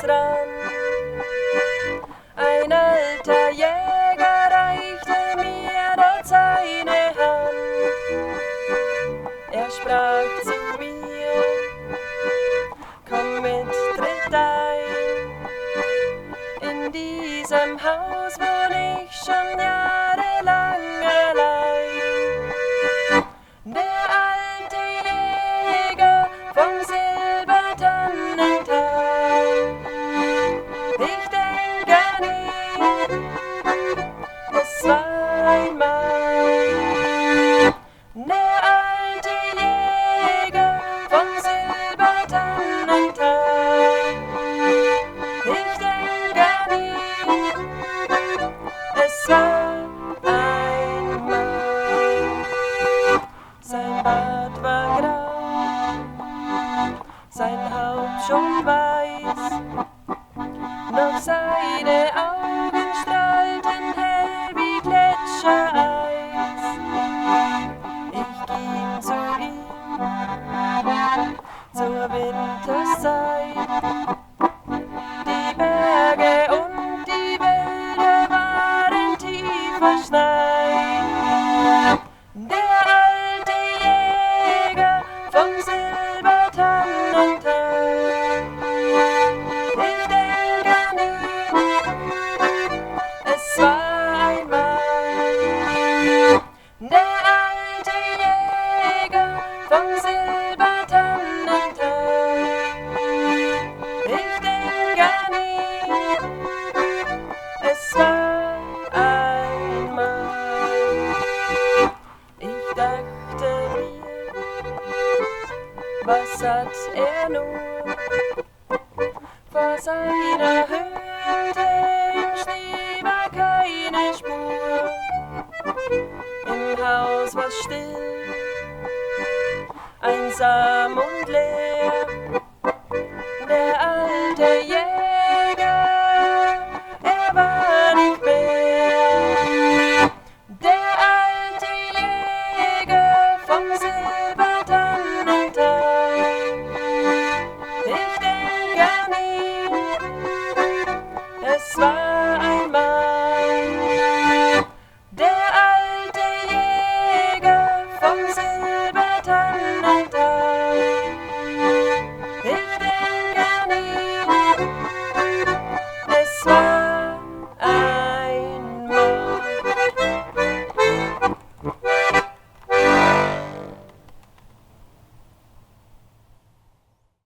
Waldesrand. Ein alter Jäger reichte mir dort seine Hand. Er sprach zu mir, komm mit, tritt ein. In diesem Haus wohn ich schon jahrelang allein. Der alte Jäger vom Silbertannental. Ich denk an ihn, es war einmal. Der alte Jäger vom Silbertannental. Ich denk an ihn, es war einmal. Sein Bart war grau, sein Haupt schon weiß, doch seine Augen strahlten hell wie Gletschereis. Ich ging zu ihm zur Winterszeit. Die Berge und die Wälder waren tief verschneit. Der alte Jäger vom Silbertannental. Ich denk an ihn, es war einmal. Der alte Jäger vom Silbertannental. Ich denk an ihn, es war einmal. Ich dachte mir, was hat er nur vor seiner Hütte? Im Schnee war keine Spur. Im Haus war's still, einsam und leer.